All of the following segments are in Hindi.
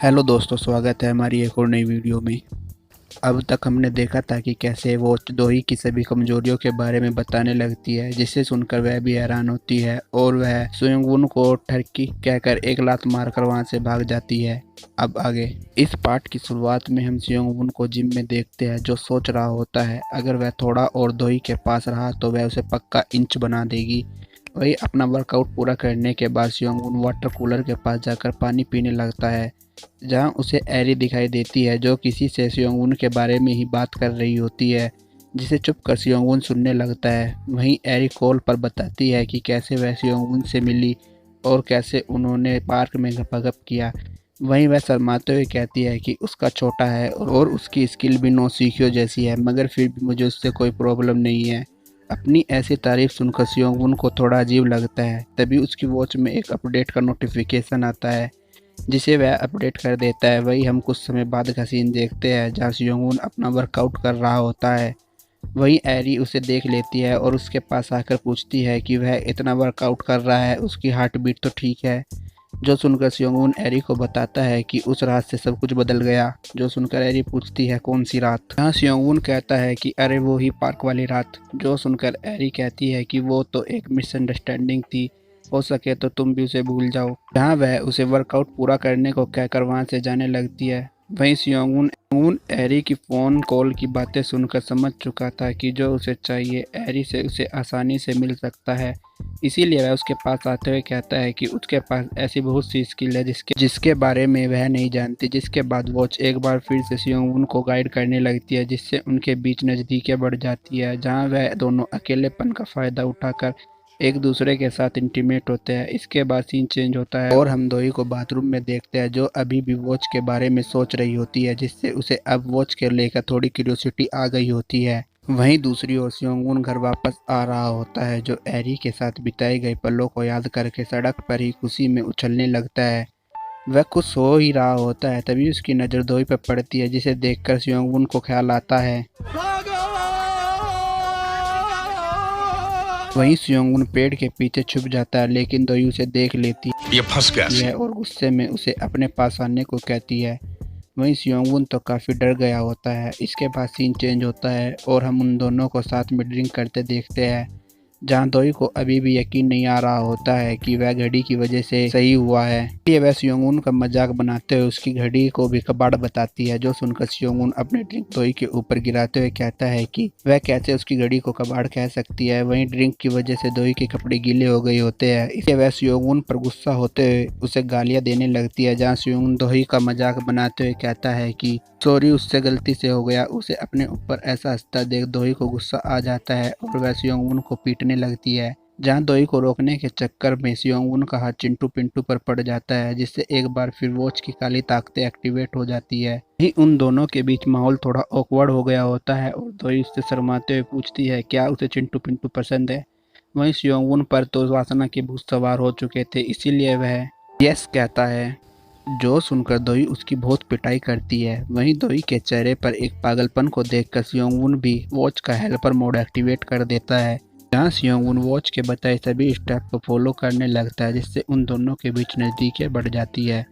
हेलो दोस्तों, स्वागत है हमारी एक और नई वीडियो में। अब तक हमने देखा था कि कैसे वो दोही की सभी कमजोरियों के बारे में बताने लगती है, जिसे सुनकर वह भी हैरान होती है और वह सुयोंगवून को ठरकी कहकर एक लात मारकर वहां से भाग जाती है। अब आगे इस पार्ट की शुरुआत में हम सुयोंगवून को जिम में देखते हैं, जो सोच रहा होता है अगर वह थोड़ा और दोही के पास रहा तो वह उसे पक्का इंच बना देगी। वही अपना वर्कआउट पूरा करने के बाद सुयोंगवून वाटर कूलर के पास जाकर पानी पीने लगता है, जहां उसे एरी दिखाई देती है जो किसी से सियोंगवून के बारे में ही बात कर रही होती है, जिसे चुप कर सियोंगवून सुनने लगता है। वहीं एरी कॉल पर बताती है कि कैसे वह सियोंगवून से मिली और कैसे उन्होंने पार्क में गपागप किया। वहीं वह शर्माते हुए कहती है कि उसका छोटा है और उसकी स्किल भी नौसिखियों जैसी है, मगर फिर भी मुझे उससे कोई प्रॉब्लम नहीं है। अपनी ऐसी तारीफ सुनकर सियोंगवून को थोड़ा अजीब लगता है। तभी उसकी वॉच में एक अपडेट का नोटिफिकेशन आता है, जिसे वह अपडेट कर देता है। वही हम कुछ समय बाद का सीन देखते हैं जहाँ सियोंगवून अपना वर्कआउट कर रहा होता है। वहीं एरी उसे देख लेती है और उसके पास आकर पूछती है कि वह इतना वर्कआउट कर रहा है, उसकी हार्ट बीट तो ठीक है। जो सुनकर सियोंगवून एरी को बताता है कि उस रात से सब कुछ बदल गया। जो सुनकर एरी पूछती है कौन सी रात। यहाँ सियोंगवून कहता है कि अरे वो ही पार्क वाली रात। जो सुनकर एरी कहती है कि वो तो एक मिसअंडरस्टैंडिंग थी, हो सके तो तुम भी उसे भूल जाओ। जहाँ वह उसे वर्कआउट पूरा करने को कहकर वहां से जाने लगती है। वहीं सियोंगवून एरी की फोन कॉल की बातें सुनकर समझ चुका था कि जो उसे चाहिए एरी से उसे आसानी से मिल सकता है। इसीलिए वह उसके पास आते हुए कहता है कि उसके पास ऐसी बहुत सी स्किल है जिसके बारे में वह नहीं जानती। जिसके बाद वॉच एक बार फिर से सियोंगवून को गाइड करने लगती है, जिससे उनके बीच नज़दीकियाँ बढ़ जाती है, जहाँ वह दोनों अकेलेपन का फ़ायदा उठाकर एक दूसरे के साथ इंटीमेट होते हैं। इसके बाद सीन चेंज होता है और हम दोही को बाथरूम में देखते हैं, जो अभी भी वॉच के बारे में सोच रही होती है, जिससे उसे अब वॉच के लेकर थोड़ी क्यूरियोसिटी आ गई होती है। वहीं दूसरी ओर सियोंगवून घर वापस आ रहा होता है, जो एरी के साथ बिताए गए पलों को याद करके सड़क पर ही खुशी में उछलने लगता है। वह कुछ सो ही रहा होता है, तभी उसकी नज़र दोही पर पड़ती है, जिसे देखकर सियोंगवून को ख्याल आता है। वहीं सियोंगवून पेड़ के पीछे छुप जाता है, लेकिन दोई उसे देख लेती ये फंस गया सी। है और गुस्से में उसे अपने पास आने को कहती है। वहीं सियोंगवून तो काफ़ी डर गया होता है। इसके बाद सीन चेंज होता है और हम उन दोनों को साथ में ड्रिंक करते देखते हैं, जहाँ दोई को अभी भी यकीन नहीं आ रहा होता है कि वह घड़ी की वजह से सही हुआ है। ये वह सियोंगवून का मजाक बनाते हुए उसकी घड़ी को भी कबाड़ बताती है, जो सुनकर सियोंगवून अपने ड्रिंक दोई के ऊपर गिराते हुए कहता है कि वह कैसे उसकी घड़ी को कबाड़ कह सकती है। वहीं ड्रिंक की वजह से दोई के कपड़े गीले हो गए होते हैं। इसलिए वह सियोंगवून पर गुस्सा होते हुए उसे गालियां देने लगती है, जहाँ सियोंगवून दोई का मजाक बनाते हुए कहता है कि सॉरी, उससे गलती से हो गया। उसे अपने ऊपर ऐसा हंसता देख दोई को गुस्सा आ जाता है और वह सियोंगवून को पीटने लगती है, जहां दोई को रोकने के चक्कर में सियोंगवून का हाथ चिंटू पिंटू पर पड़ जाता है, जिससे एक बार फिर वॉच की काली ताकतें एक्टिवेट हो जाती है। वहीं उन दोनों के बीच माहौल थोड़ा ऑकवर्ड हो गया होता है और दोई उससे शर्माते हुए पूछती है क्या उसे चिंटू पिंटू पसंद है। वहीं सियोंगवून पर तो वासना के भूत सवार हो चुके थे, इसीलिए वह यस कहता है। जो सुनकर दोई उसकी बहुत पिटाई करती है। वहीं दोई के चेहरे पर एक पागलपन को देखकर सियोंगवून भी वॉच का हेल्पर मोड एक्टिवेट कर देता है, जहां सियोंगवून वॉच के बताए सभी स्टेप को फॉलो करने लगता है, जिससे उन दोनों के बीच नज़दीकियाँ बढ़ जाती है।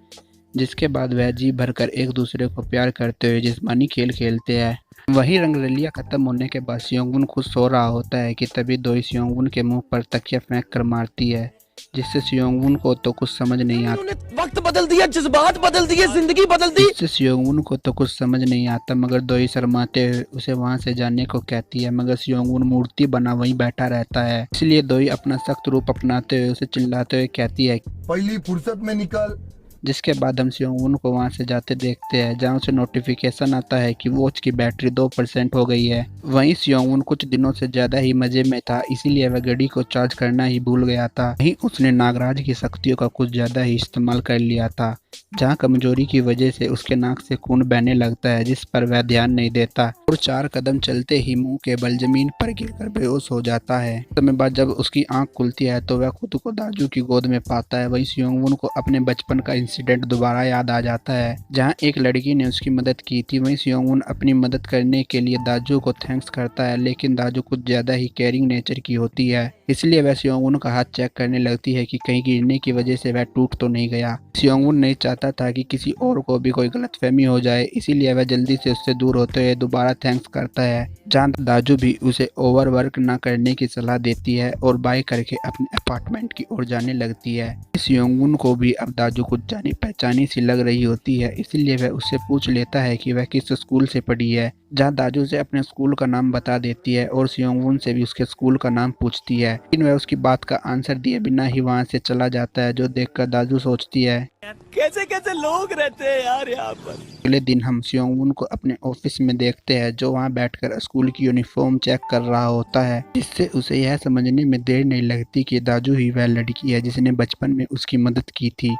जिसके बाद वह जी भरकर एक दूसरे को प्यार करते हुए जिस्मानी खेल खेलते हैं। वहीं रंगरलिया खत्म होने के बाद सियोंगवून खुद सो रहा होता है कि तभी दोई सियोंगवून के मुंह पर तकिया फेंक कर मारती है, जिससे सियोंगवून को तो कुछ समझ नहीं आता। उन्होंने वक्त बदल दिया, जज्बात बदल दिए, जिंदगी बदल दी। जिससे सियोंगवून को तो कुछ समझ नहीं आता, मगर दोई शर्माते हुए उसे वहां से जाने को कहती है, मगर सियोंगवून मूर्ति बना वहीं बैठा रहता है। इसलिए दोई अपना सख्त रूप अपनाते हुए उसे चिल्लाते हुए कहती है पहली फुर्सत में निकल। जिसके बाद हम सियोंगवून को वहां से जाते देखते हैं, जहां उसे नोटिफिकेशन आता है कि वॉच की बैटरी 2% हो गई है। वहीं सियोंगवून कुछ दिनों से ज्यादा ही मजे में था, इसीलिए वह घड़ी को चार्ज करना ही भूल गया था। वहीं उसने नागराज की शक्तियों का कुछ ज्यादा ही इस्तेमाल कर लिया था, जहां कमजोरी की वजह से उसके नाक से खून बहने लगता है, जिस पर वह ध्यान नहीं देता और 4 कदम चलते ही मुंह के बल जमीन पर गिरकर बेहोश हो जाता है। समय बाद जब उसकी आंख खुलती है तो वह खुद को दाजू की गोद में पाता है। वहीं सियोंगवून को अपने बचपन का इंसिडेंट दोबारा याद आ जाता है, जहां एक लड़की ने उसकी मदद की थी। वहीं सियोंगवून अपनी मदद करने के लिए दाजू को थैंक्स करता है, लेकिन दाजू कुछ ज्यादा ही केयरिंग नेचर की होती है, इसलिए वह सियोंगवून का हाथ चेक करने लगती है कि कहीं गिरने की वजह से वह टूट तो नहीं गया। सियोंगवून नहीं चाहता था कि किसी और को भी कोई गलतफहमी हो जाए, इसीलिए वह जल्दी से उससे दूर होते हुए दोबारा थैंक्स करता है। जहाँ दाजू भी उसे ओवरवर्क ना करने की सलाह देती है और बाय करके अपने अपार्टमेंट की ओर जाने लगती है। सियोंगुन को भी अब दाजू कुछ जानी पहचानी सी लग रही होती है, इसीलिए वह उससे पूछ लेता है कि वह किस स्कूल से पढ़ी है। जहाँ दाजू से अपने स्कूल का नाम बता देती है और सियोंगुन से भी उसके स्कूल का नाम पूछती है, लेकिन वह उसकी बात का आंसर दिए बिना ही वहाँ से चला जाता है, जो देखकर दाजू सोचती है कैसे कैसे लोग रहते हैं यार यहाँ पर। अगले दिन हम सियोंगुन को अपने ऑफिस में देखते हैं, जो वहाँ बैठकर स्कूल की यूनिफॉर्म चेक कर रहा होता है, जिससे उसे यह समझने में देर नहीं लगती कि दाजू ही वह लड़की है जिसने बचपन में उसकी मदद की थी।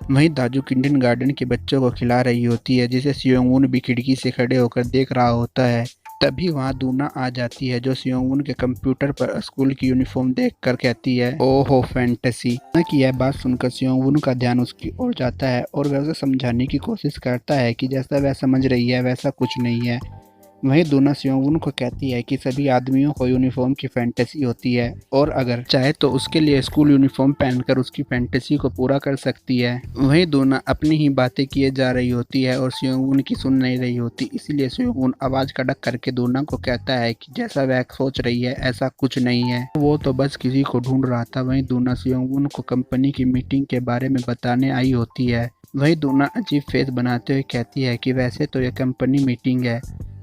वहीं दाजू किंडरगार्टन के बच्चों को खिला रही होती है, जिसे सियोंगुन भी खिड़की से खड़े होकर देख रहा होता है। तभी वहाँ दूना आ जाती है, जो सियोंगुन के कंप्यूटर पर स्कूल की यूनिफॉर्म देखकर कहती है, ओहो फैंटेसी। की यह बात सुनकर सियोंगुन का ध्यान उसकी ओर जाता है और वह उसे समझाने की कोशिश करता है कि जैसा वह समझ रही है वैसा कुछ नहीं है। वहीं दूना सियोंगुन को कहती है कि सभी आदमियों को यूनिफॉर्म की फैंटेसी होती है और अगर चाहे तो उसके लिए स्कूल यूनिफॉर्म पहनकर उसकी फैंटेसी को पूरा कर सकती है। वहीं दूना अपनी ही बातें किए जा रही होती है और सियोंगुन की सुन नहीं रही होती, इसलिए सियोंगुन आवाज कड़क करके दूना को कहता है कि जैसा वह सोच रही है ऐसा कुछ नहीं है, वो तो बस किसी को ढूंढ रहा था। वहीं दूना सियोंगुन को कंपनी की मीटिंग के बारे में बताने आई होती है। वहीं दूना अजीब फेस बनाते हुए कहती है कि वैसे तो यह कंपनी मीटिंग है,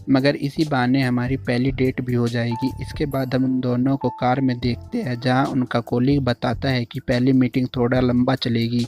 मगर इसी बहाने हमारी पहली डेट भी हो जाएगी। इसके बाद हम उन दोनों को कार में देखते हैं, जहां उनका कोलीग बताता है कि पहली मीटिंग थोड़ा लंबा चलेगी,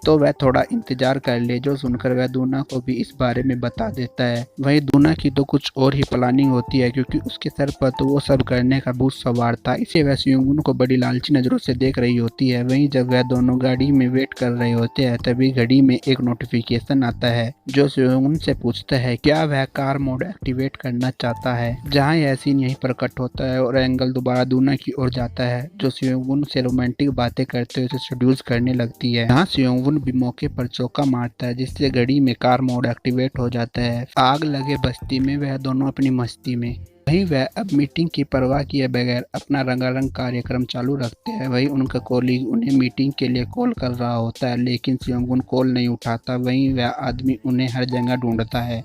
तो वह थोड़ा इंतजार कर ले, जो सुनकर वह दूना को भी इस बारे में बता देता है। वहीं दूना की तो कुछ और ही प्लानिंग होती है, क्योंकि उसके सर पर तो वो सब करने का भूत सवार था, इसे वह सियोंगुन को बड़ी लालची नज़रों से देख रही होती है। वहीं जब वह दोनों गाड़ी में वेट कर रहे होते हैं, तभी घड़ी में एक नोटिफिकेशन आता है, जो सियोंगुन से पूछता है क्या वह कार मोड एक्टिवेट करना चाहता है। जहाँ यह सीन यहीं पर कट होता है और एंगल दोबारा दूना की ओर जाता है, जो सियोंगुन से रोमांटिक बातें करते हुए उसे सेड्यूस करने लगती है। जहाँ सियोंगुन भी मौके पर चौका मारता है, जिससे घड़ी में कार मोड एक्टिवेट हो जाता है। आग लगे बस्ती में वह दोनों अपनी मस्ती में। वहीं वह अब मीटिंग की परवाह किए बगैर अपना रंगारंग कार्यक्रम चालू रखते हैं। वहीं उनका कोलीग उन्हें मीटिंग के लिए कॉल कर रहा होता है, लेकिन सियोंगुन कॉल नहीं उठाता। वहीं वह आदमी उन्हें हर जगह ढूंढता है,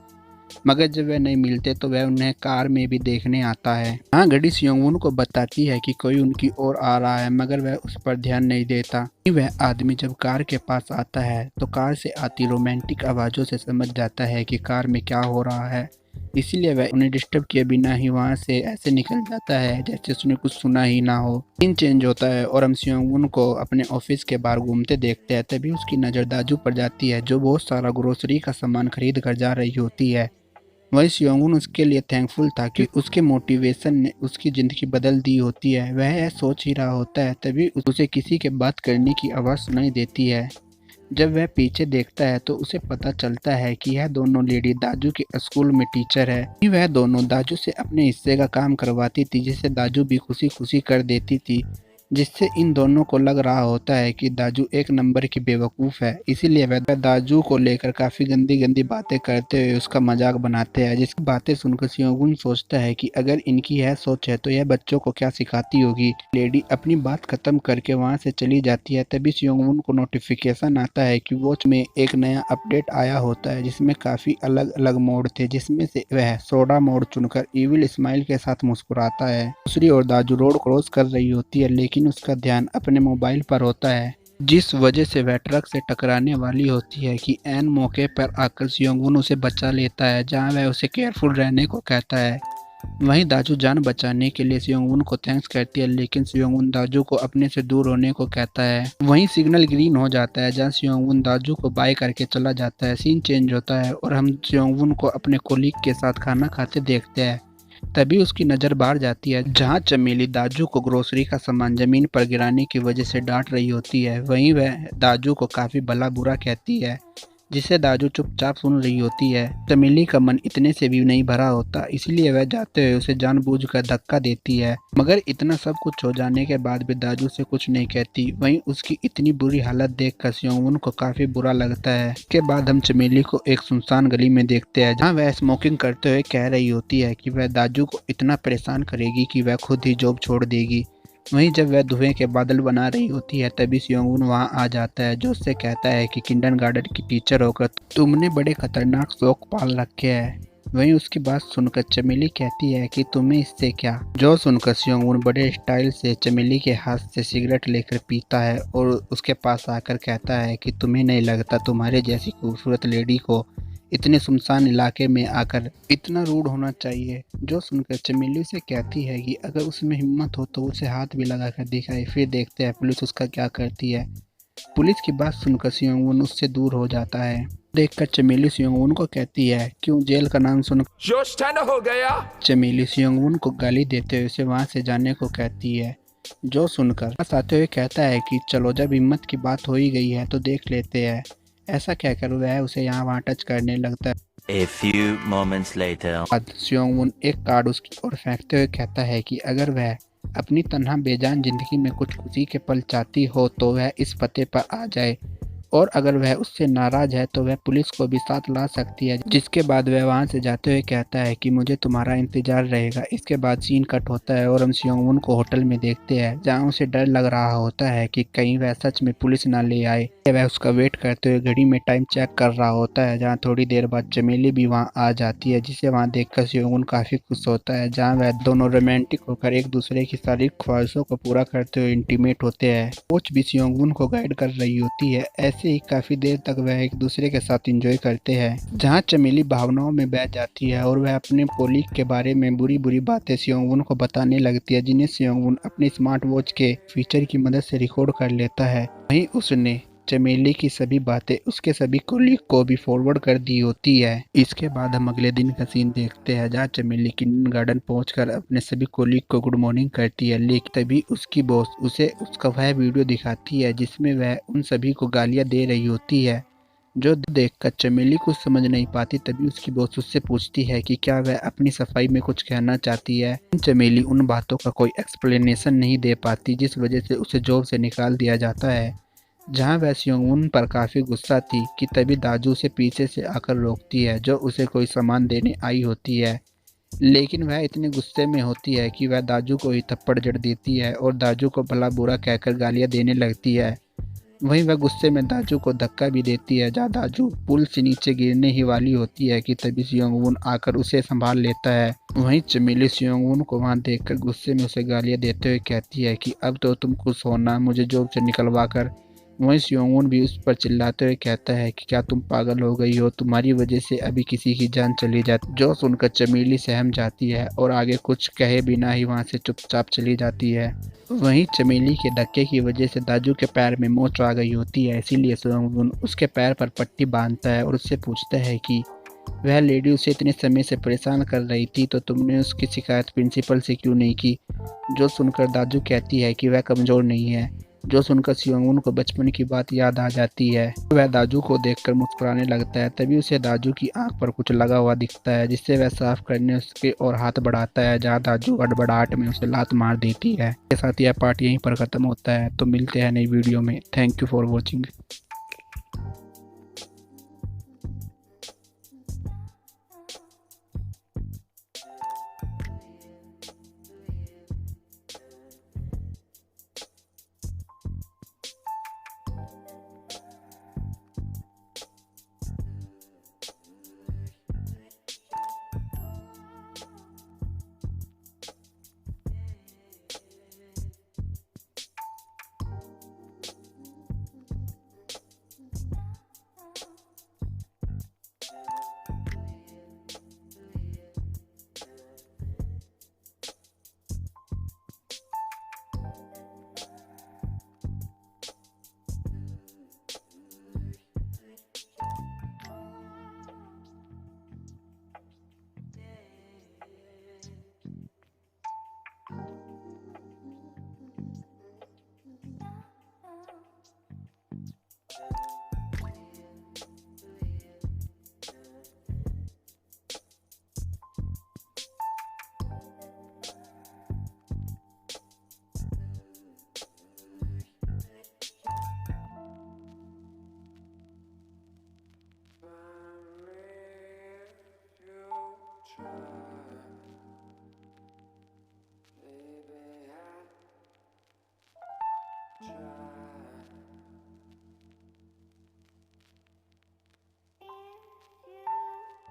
मगर जब वह नहीं मिलते तो वह उन्हें कार में भी देखने आता है। हाँ, घड़ी सियोंगुन को बताती है कि कोई उनकी ओर आ रहा है, मगर वह उस पर ध्यान नहीं देता। वह आदमी जब कार के पास आता है तो कार से आती रोमांटिक आवाज़ों से समझ जाता है कि कार में क्या हो रहा है, इसीलिए वह उन्हें डिस्टर्ब किए बिना ही वहाँ से ऐसे निकल जाता है जैसे उसने कुछ सुना ही ना हो। सीन चेंज होता है और हम सियोंगुन को अपने ऑफिस के बाहर घूमते देखते हैं। तभी उसकी नज़र दाजू पर जाती है, जो बहुत सारा ग्रोसरी का सामान खरीद कर जा रही होती है। वही सियोंगुन उसके लिए थैंकफुल था कि उसके मोटिवेशन ने उसकी ज़िंदगी बदल दी होती है। वह यह सोच ही रहा होता है, तभी उसे किसी के बात करने की आवाज़ सुनाई देती है। जब वह पीछे देखता है तो उसे पता चलता है कि यह दोनों लेडी दाजू के स्कूल में टीचर है। वह दोनों दाजू से अपने हिस्से का काम करवाती थी, जिसे दाजू भी खुशी खुशी कर देती थी, जिससे इन दोनों को लग रहा होता है कि दाजू एक नंबर की बेवकूफ़ है। इसीलिए वह दाजू को लेकर काफ़ी गंदी गंदी बातें करते हुए उसका मजाक बनाते हैं, जिसकी बातें सुनकर सियोंगुन सोचता है कि अगर इनकी यह सोच है तो यह बच्चों को क्या सिखाती होगी। लेडी अपनी बात खत्म करके वहाँ से चली जाती है। तभी सियोंगुन को नोटिफिकेशन आता है कि वॉच में एक नया अपडेट आया होता है, जिसमें काफ़ी अलग अलग मोड थे, जिसमें से वह सोडा मोड चुनकर इविल स्माइल के साथ मुस्कुराता है। दूसरी ओर दाजू रोड क्रॉस कर रही होती है, लेकिन उसका ध्यान अपने मोबाइल पर होता है, जिस वजह से वह ट्रक से टकराने वाली होती है कि ऐन मौके पर आकर सियोंगुन उसे बचा लेता है, जहां वह उसे केयरफुल रहने को कहता है। वहीं दाजू जान बचाने के लिए सियोंगुन को थैंक्स करती है, लेकिन सियोंगुन दाजू को अपने से दूर होने को कहता है। वहीं सिग्नल ग्रीन हो जाता है, जहां सियोंगुन दाजू को बाय करके चला जाता है। सीन चेंज होता है और हम सियोंगुन को अपने कोलीग के साथ खाना खाते देखते हैं। तभी उसकी नज़र बाहर जाती है, जहां चमेली दाजू को ग्रोसरी का सामान जमीन पर गिराने की वजह से डांट रही होती है। वहीं वह दाजू को काफ़ी भला बुरा कहती है, जिसे दाजू चुपचाप सुन रही होती है। चमेली का मन इतने से भी नहीं भरा होता, इसलिए वह जाते हुए उसे जानबूझकर धक्का देती है, मगर इतना सब कुछ हो जाने के बाद भी दाजू से कुछ नहीं कहती। वहीं उसकी इतनी बुरी हालत देखकर सियोंगुन को काफ़ी बुरा लगता है। इसके बाद हम चमेली को एक सुनसान गली में देखते हैं, जहाँ वह स्मोकिंग करते हुए कह रही होती है कि वह दाजू को इतना परेशान करेगी कि वह खुद ही जॉब छोड़ देगी। वहीं जब वह धुएं के बादल बना रही होती है तभी सियोंगवून वहां आ जाता है, जो उससे कहता है कि किंडरगार्टन की टीचर होकर तुमने बड़े खतरनाक शौक पाल रखे हैं। वहीं उसकी बात सुनकर चमेली कहती है कि तुम्हें इससे क्या। जो सुनकर सियोंगवून बड़े स्टाइल से चमेली के हाथ से सिगरेट लेकर पीता है और उसके पास आकर कहता है कि तुम्हें नहीं लगता तुम्हारे जैसी खूबसूरत लेडी को इतने सुनसान इलाके में आकर इतना रूड होना चाहिए। जो सुनकर चमेली से कहती है कि अगर उसमें हिम्मत हो तो उसे हाथ भी लगा कर दिखाए, फिर देखते हैं पुलिस उसका क्या करती है। पुलिस की बात सुनकर सियोंगवून उससे दूर हो जाता है। देखकर चमेली सियोंगवून को कहती है, क्यों जेल का नाम सुन। जोश ठंड हो गया। चमेली सियोंगवून को गाली देते हुए उसे वहां से जाने को कहती है। जो सुनकर पास आते हुए कहता है कि चलो जब हिम्मत की बात हो ही गई है तो देख लेते हैं। ऐसा कहकर वह उसे यहाँ वहाँ टच करने लगता है। A few moments later. बाद सियोंगवून एक कार्ड उसकी ओर फेंकते हुए कहता है कि अगर वह अपनी तन्हा बेजान जिंदगी में कुछ खुशी के पल चाहती हो तो वह इस पते पर आ जाए, और अगर वह उससे नाराज है तो वह पुलिस को भी साथ ला सकती है। जिसके बाद वह वहां से जाते हुए कहता है कि मुझे तुम्हारा इंतजार रहेगा। इसके बाद सीन कट होता है और हम सियोंगवून को होटल में देखते हैं, जहां उसे डर लग रहा होता है कि कहीं वह सच में पुलिस ना ले आए। वह उसका वेट करते हुए घड़ी में टाइम चेक कर रहा होता है, जहाँ थोड़ी देर बाद चमेली भी वहाँ आ जाती है, जिसे वहाँ देखकर सियोंगवून काफी खुश होता है, जहाँ वह दोनों रोमांटिक होकर एक दूसरे की शारीरिक ख्वाहिशों को पूरा करते हुए इंटीमेट होते हैं। कोच भी सियोंगवून को गाइड कर रही होती है। ऐसे ही काफी देर तक वह एक दूसरे के साथ एंजॉय करते हैं, जहाँ चमेली भावनाओं में बह जाती है और वह अपने कोलीग के बारे में बुरी बुरी बातें सियोंगवून को बताने लगती है, जिन्हें सियोंगवून अपने स्मार्ट वॉच के फीचर की मदद से रिकॉर्ड कर लेता है। वहीं उसने चमेली की सभी बातें उसके सभी कोलीग को भी फॉरवर्ड कर दी होती है। इसके बाद हम अगले दिन का सीन देखते हैं, जहाँ चमेली किंडरगार्टन पहुंचकर अपने सभी कोलीग को गुड मॉर्निंग करती है, लेकिन तभी उसकी बॉस उसे उसका वह वीडियो दिखाती है जिसमें वह उन सभी को गालियां दे रही होती है। जो देखकर चमेली कुछ समझ नहीं पाती, तभी उसकी बॉस उससे पूछती है कि क्या वह अपनी सफाई में कुछ कहना चाहती है। चमेली उन बातों का कोई एक्सप्लेनेशन नहीं दे पाती, जिस वजह से उसे जॉब से निकाल दिया जाता है। जहां वह सियोंगवून पर काफी गुस्सा थी कि तभी दाजू उसे पीछे से आकर रोकती है, जो उसे कोई सामान देने आई होती है। लेकिन वह इतने गुस्से में होती है कि वह दाजू को ही थप्पड़ जड़ देती है और दाजू को भला बुरा कहकर गालियां देने लगती है। वहीं वह गुस्से में दाजू को धक्का भी देती है, जहाँ दाजू पुल से नीचे गिरने ही वाली होती है कि तभी सियोंगवून आकर उसे संभाल लेता है। वहीं चमेली सियोंगवून को वहां देखकर गुस्से में उसे गालियां देते हुए कहती है कि अब तो तुम खुश होना मुझे जॉब से निकलवा कर। वहीं सियोंगवून भी उस पर चिल्लाते हुए कहता है कि क्या तुम पागल हो गई हो, तुम्हारी वजह से अभी किसी की जान चली जाती। जो सुनकर चमेली सहम जाती है और आगे कुछ कहे बिना ही वहां से चुपचाप चली जाती है। वहीं चमेली के धक्के की वजह से दाजू के पैर में मोच आ गई होती है, इसीलिए सियोंगवून उसके पैर पर पट्टी बांधता है और उससे पूछता है कि वह लेडी उसे इतने समय से परेशान कर रही थी तो तुमने उसकी शिकायत प्रिंसिपल से क्यों नहीं की। जो सुनकर दाजू कहती है कि वह कमज़ोर नहीं है। जो सुनकर सियोंगवून को बचपन की बात याद आ जाती है। वह दाजू को देखकर मुस्कुराने लगता है, तभी उसे दाजू की आंख पर कुछ लगा हुआ दिखता है, जिससे वह साफ करने उसके और हाथ बढ़ाता है, जहां दाजू हड़बड़ाहट में उसे लात मार देती है। इसके साथ यह पार्ट यहीं पर खत्म होता है, तो मिलते हैं नई वीडियो में। Thank you for watching.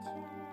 अच्छा